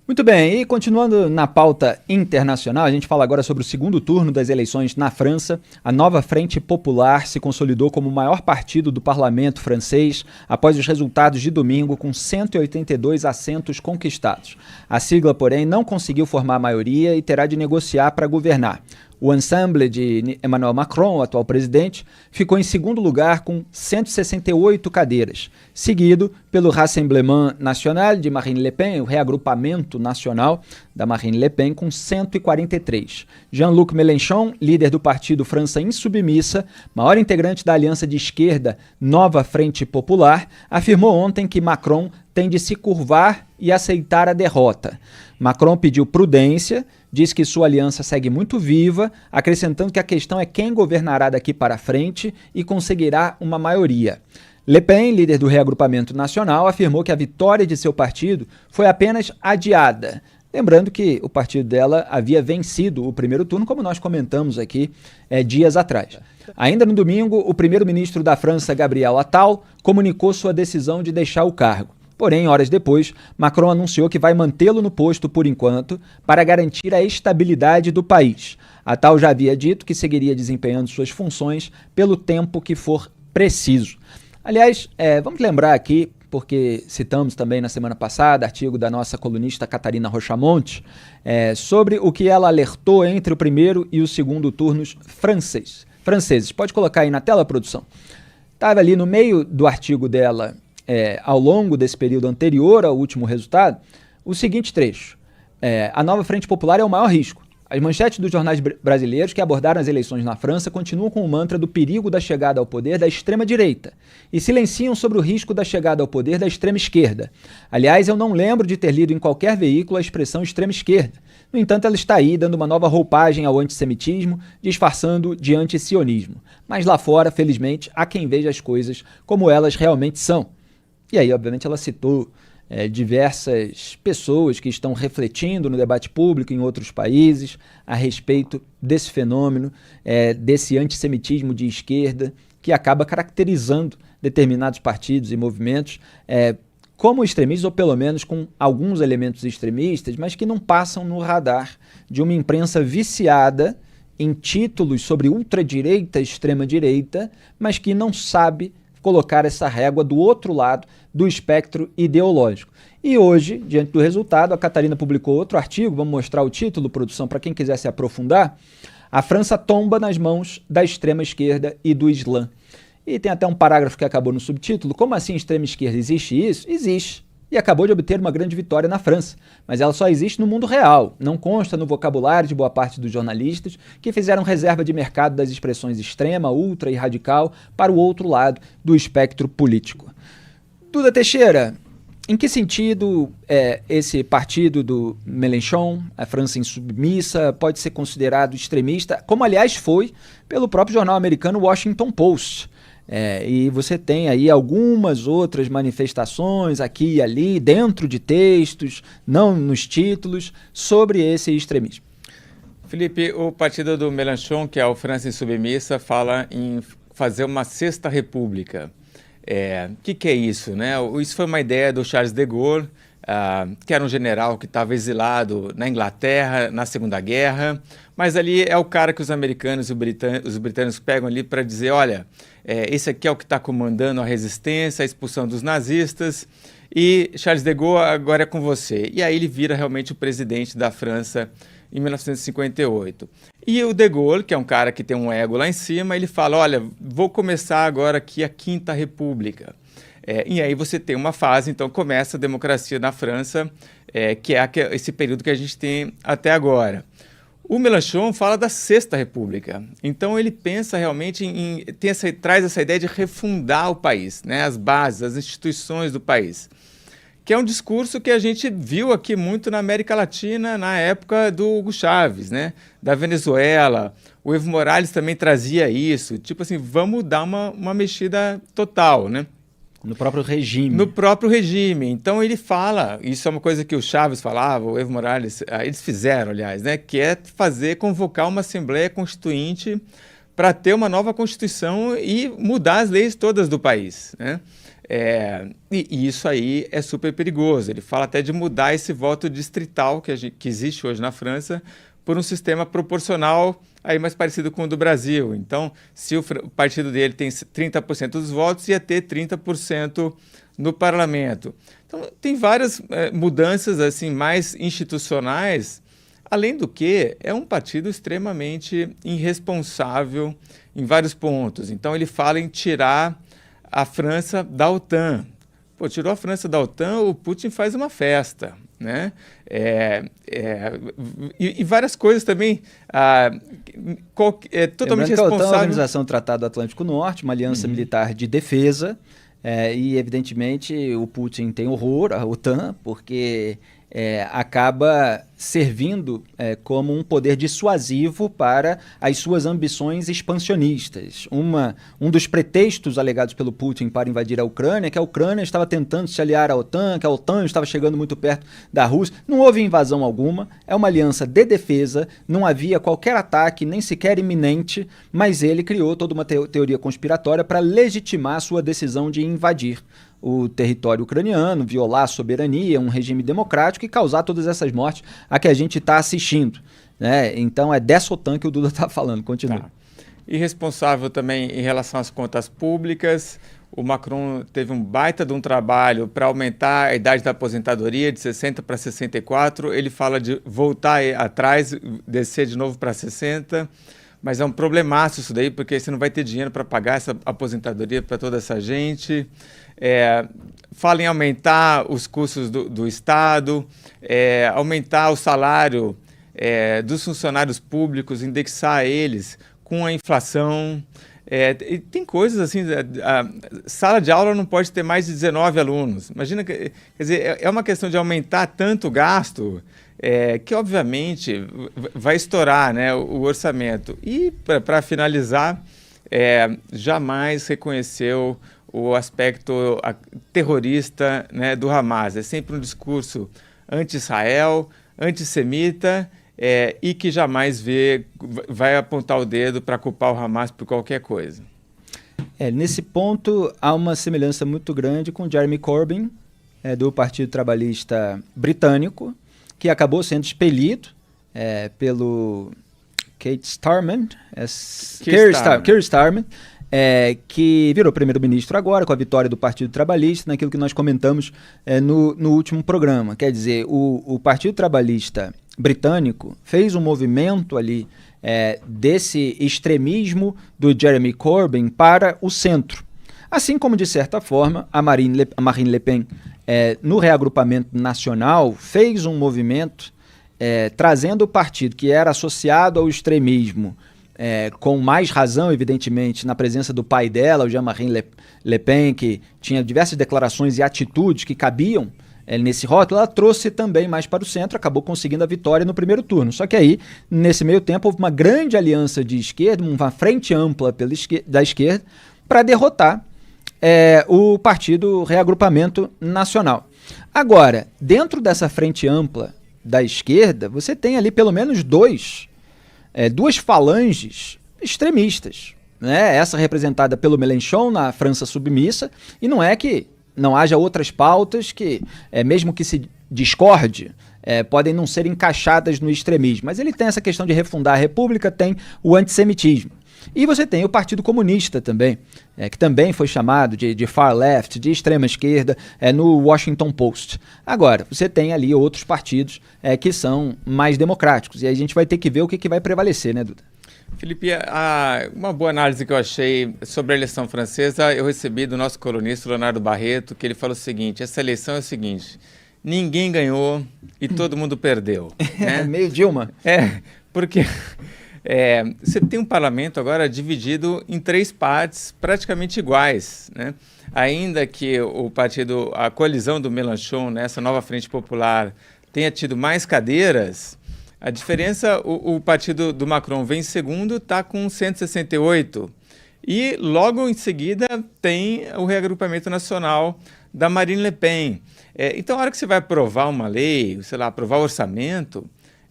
Muito bem, e continuando na pauta internacional, a gente fala agora sobre o segundo turno das eleições na França. A Nova Frente Popular se consolidou como o maior partido do parlamento francês após os resultados de domingo, com 182 assentos conquistados. A sigla, porém, não conseguiu formar maioria e terá de negociar para governar. O Ensemble de Emmanuel Macron, o atual presidente, ficou em segundo lugar com 168 cadeiras, seguido pelo Rassemblement National de Marine Le Pen, o reagrupamento nacional da Marine Le Pen, com 143. Jean-Luc Mélenchon, líder do partido França Insubmissa, maior integrante da aliança de esquerda Nova Frente Popular, afirmou ontem que Macron tem de se curvar e aceitar a derrota. Macron pediu prudência, diz que sua aliança segue muito viva, acrescentando que a questão é quem governará daqui para frente e conseguirá uma maioria. Le Pen, líder do reagrupamento nacional, afirmou que a vitória de seu partido foi apenas adiada. Lembrando que o partido dela havia vencido o primeiro turno, como nós comentamos aqui dias atrás. Ainda no domingo, o primeiro-ministro da França, Gabriel Attal, comunicou sua decisão de deixar o cargo. Porém, horas depois, Macron anunciou que vai mantê-lo no posto por enquanto para garantir a estabilidade do país. Attal já havia dito que seguiria desempenhando suas funções pelo tempo que for preciso. Aliás, vamos lembrar aqui, porque citamos também na semana passada, artigo da nossa colunista Catarina Rochamonte, sobre o que ela alertou entre o primeiro e o segundo turnos franceses. Pode colocar aí na tela, produção. Estava ali no meio do artigo dela, ao longo desse período anterior ao último resultado, o seguinte trecho. A Nova Frente Popular é o maior risco. As manchetes dos jornais brasileiros que abordaram as eleições na França continuam com o mantra do perigo da chegada ao poder da extrema-direita e silenciam sobre o risco da chegada ao poder da extrema-esquerda. Aliás, eu não lembro de ter lido em qualquer veículo a expressão extrema-esquerda. No entanto, ela está aí dando uma nova roupagem ao antissemitismo, disfarçando de antisionismo. Mas lá fora, felizmente, há quem veja as coisas como elas realmente são. E aí, obviamente, ela citou diversas pessoas que estão refletindo no debate público em outros países a respeito desse fenômeno, desse antissemitismo de esquerda, que acaba caracterizando determinados partidos e movimentos como extremistas, ou pelo menos com alguns elementos extremistas, mas que não passam no radar de uma imprensa viciada em títulos sobre ultradireita, extrema-direita, mas que não sabe colocar essa régua do outro lado do espectro ideológico. E hoje, diante do resultado, a Catarina publicou outro artigo, vamos mostrar o título, produção, para quem quiser se aprofundar. A França tomba nas mãos da extrema-esquerda e do Islã. E tem até um parágrafo que acabou no subtítulo. Como assim extrema-esquerda? Existe isso? Existe. E acabou de obter uma grande vitória na França. Mas ela só existe no mundo real. Não consta no vocabulário de boa parte dos jornalistas que fizeram reserva de mercado das expressões extrema, ultra e radical para o outro lado do espectro político. Duda Teixeira, em que sentido esse partido do Mélenchon, a França Insubmissa, pode ser considerado extremista, como aliás foi pelo próprio jornal americano Washington Post? E você tem aí algumas outras manifestações aqui e ali, dentro de textos, não nos títulos, sobre esse extremismo. Felipe, o partido do Mélenchon, que é o França Insubmissa, fala em fazer uma sexta república. Que é isso, né? Isso foi uma ideia do Charles de Gaulle, que era um general que estava exilado na Inglaterra na Segunda Guerra, mas ali é o cara que os americanos e os britânicos pegam ali para dizer, olha, esse aqui é o que está comandando a resistência, a expulsão dos nazistas, e Charles de Gaulle agora é com você. E aí ele vira realmente o presidente da França em 1958. E o de Gaulle, que é um cara que tem um ego lá em cima, ele fala, olha, vou começar agora aqui a Quinta República. E aí você tem uma fase, então começa a democracia na França, que é esse período que a gente tem até agora. O Mélenchon fala da Sexta República, então ele pensa realmente traz essa ideia de refundar o país, né, as bases, as instituições do país, que é um discurso que a gente viu aqui muito na América Latina na época do Hugo Chávez, né, da Venezuela. O Evo Morales também trazia isso, tipo assim, vamos dar uma mexida total, né? No próprio regime. No próprio regime. Então ele fala, isso é uma coisa que o Chávez falava, o Evo Morales, eles fizeram, aliás, né, que é convocar uma Assembleia Constituinte para ter uma nova Constituição e mudar as leis todas do país, né? E isso aí é super perigoso. Ele fala até de mudar esse voto distrital que existe hoje na França por um sistema proporcional aí mais parecido com o do Brasil. Então, se o partido dele tem 30% dos votos, ia ter 30% no parlamento. Então, tem várias mudanças assim mais institucionais, além do que é um partido extremamente irresponsável em vários pontos. Então, ele fala em tirar a França da OTAN. Pô, tirou a França da OTAN, o Putin faz uma festa, né? E várias coisas também totalmente responsável. A OTAN é a Organização do Tratado Atlântico Norte, uma aliança militar de defesa, e evidentemente o Putin tem horror à OTAN, porque acaba servindo como um poder dissuasivo para as suas ambições expansionistas. Um dos pretextos alegados pelo Putin para invadir a Ucrânia é que a Ucrânia estava tentando se aliar à OTAN, que a OTAN estava chegando muito perto da Rússia. Não houve invasão alguma, é uma aliança de defesa, não havia qualquer ataque, nem sequer iminente, mas ele criou toda uma teoria conspiratória para legitimar sua decisão de invadir o território ucraniano, violar a soberania, um regime democrático e causar todas essas mortes a que a gente está assistindo, né? Então é dessa OTAN que o Duda está falando. Continua. Tá. E responsável também em relação às contas públicas, o Macron teve um baita de um trabalho para aumentar a idade da aposentadoria de 60 para 64. Ele fala de voltar atrás, descer de novo para 60. Mas é um problemaço isso daí, porque você não vai ter dinheiro para pagar essa aposentadoria para toda essa gente. Fala em aumentar os custos do Estado, aumentar o salário dos funcionários públicos, indexar eles com a inflação. E tem coisas assim, a sala de aula não pode ter mais de 19 alunos. Imagina, quer dizer, é uma questão de aumentar tanto o gasto, que obviamente vai estourar, né, o orçamento. E para finalizar, jamais reconheceu o aspecto terrorista, né, do Hamas. É sempre um discurso anti-Israel, antissemita, e que jamais vai apontar o dedo para culpar o Hamas por qualquer coisa. Nesse ponto, há uma semelhança muito grande com Jeremy Corbyn, do Partido Trabalhista Britânico, que acabou sendo expelido pelo Keir Starmer, que virou primeiro-ministro agora, com a vitória do Partido Trabalhista, naquilo que nós comentamos no último programa. Quer dizer, o Partido Trabalhista Britânico fez um movimento ali desse extremismo do Jeremy Corbyn para o centro. Assim como, de certa forma, a Marine Le Pen, no reagrupamento nacional, fez um movimento trazendo o partido que era associado ao extremismo, com mais razão, evidentemente, na presença do pai dela, o Jean-Marie Le Pen, que tinha diversas declarações e atitudes que cabiam nesse rótulo. Ela trouxe também mais para o centro, acabou conseguindo a vitória no primeiro turno. Só que aí, nesse meio tempo, houve uma grande aliança de esquerda, uma frente ampla da esquerda, para derrotar o Partido Reagrupamento Nacional. Agora, dentro dessa frente ampla da esquerda, você tem ali pelo menos duas falanges extremistas, né? Essa representada pelo Mélenchon na França submissa, e não é que não haja outras pautas que, mesmo que se discorde, podem não ser encaixadas no extremismo, mas ele tem essa questão de refundar a república, tem o antissemitismo. E você tem o Partido Comunista também, que também foi chamado de far left, de extrema esquerda, no Washington Post. Agora, você tem ali outros partidos que são mais democráticos, e aí a gente vai ter que ver o que vai prevalecer, né, Duda? Felipe, uma boa análise que eu achei sobre a eleição francesa, eu recebi do nosso colunista, Leonardo Barreto, que ele falou o seguinte: essa eleição é o seguinte, ninguém ganhou e todo mundo perdeu. Né? Meio Dilma. Porque você tem um parlamento agora dividido em 3 partes praticamente iguais, né? Ainda que a coalizão do Mélenchon, né, essa nova frente popular, tenha tido mais cadeiras, a diferença, o partido do Macron vem em segundo, está com 168. E logo em seguida tem o reagrupamento nacional da Marine Le Pen. Então, a hora que você vai aprovar uma lei, sei lá, aprovar o orçamento,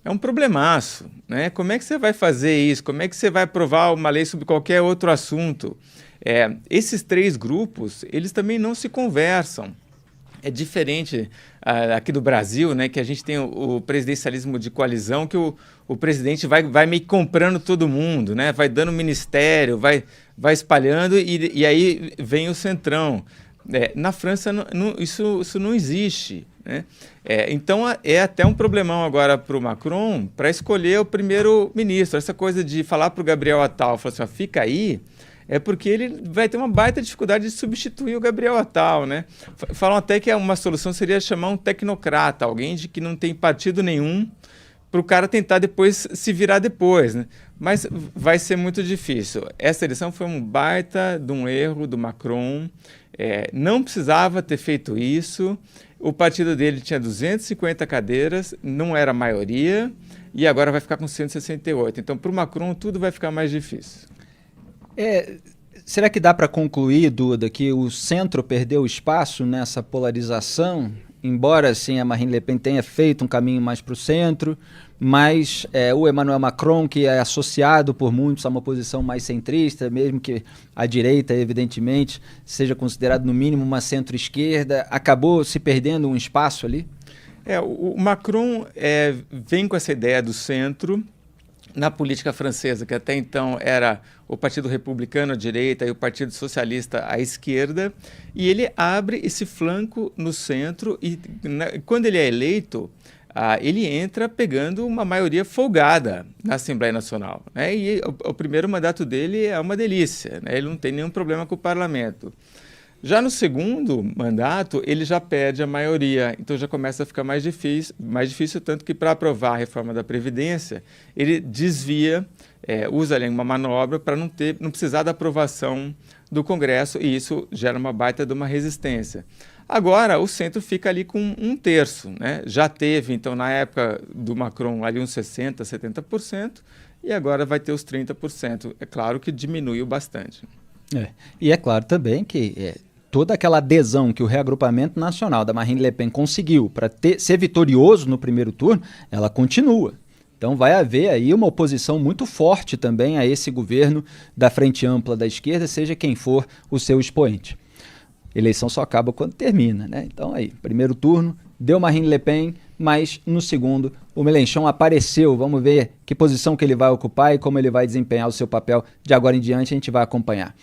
é um problemaço, né? Como é que você vai fazer isso? Como é que você vai aprovar uma lei sobre qualquer outro assunto? Esses três grupos, eles também não se conversam. É diferente aqui do Brasil, né, que a gente tem o presidencialismo de coalizão, que o presidente vai meio que comprando todo mundo, né, vai dando ministério, vai espalhando e aí vem o centrão. Na França isso não existe, né? Então é até um problemão agora para o Macron para escolher o primeiro-ministro. Essa coisa de falar para o Gabriel Attal, falar assim, ó, fica aí, é porque ele vai ter uma baita dificuldade de substituir o Gabriel Attal, né? Falam até que uma solução seria chamar um tecnocrata, alguém de que não tem partido nenhum, para o cara tentar depois se virar depois, né? Mas vai ser muito difícil. Essa eleição foi um baita de um erro do Macron, não precisava ter feito isso, o partido dele tinha 250 cadeiras, não era a maioria, e agora vai ficar com 168. Então, para o Macron, tudo vai ficar mais difícil. Será que dá para concluir, Duda, que o centro perdeu espaço nessa polarização? Embora assim, a Marine Le Pen tenha feito um caminho mais para o centro, mas o Emmanuel Macron, que é associado por muitos a uma posição mais centrista, mesmo que a direita, evidentemente, seja considerado no mínimo uma centro-esquerda, acabou se perdendo um espaço ali? O Macron vem com essa ideia do centro. Na política francesa, que até então era o Partido Republicano à direita e o Partido Socialista à esquerda, e ele abre esse flanco no centro e quando ele é eleito, ele entra pegando uma maioria folgada na Assembleia Nacional, né? E o primeiro mandato dele é uma delícia, né? Ele não tem nenhum problema com o parlamento. Já no segundo mandato, ele já perde a maioria, então já começa a ficar mais difícil, tanto que para aprovar a reforma da Previdência, ele desvia, usa ali uma manobra para não precisar da aprovação do Congresso, e isso gera uma baita de uma resistência. Agora, o centro fica ali com 1/3, né? Já teve, então, na época do Macron, ali uns 60%, 70%, e agora vai ter os 30%. É claro que diminuiu bastante. E é claro também que toda aquela adesão que o reagrupamento nacional da Marine Le Pen conseguiu para ser vitorioso no primeiro turno, ela continua. Então vai haver aí uma oposição muito forte também a esse governo da Frente Ampla da esquerda, seja quem for o seu expoente. Eleição só acaba quando termina, né? Então aí, primeiro turno, deu Marine Le Pen, mas no segundo o Mélenchon apareceu. Vamos ver que posição que ele vai ocupar e como ele vai desempenhar o seu papel de agora em diante, a gente vai acompanhar.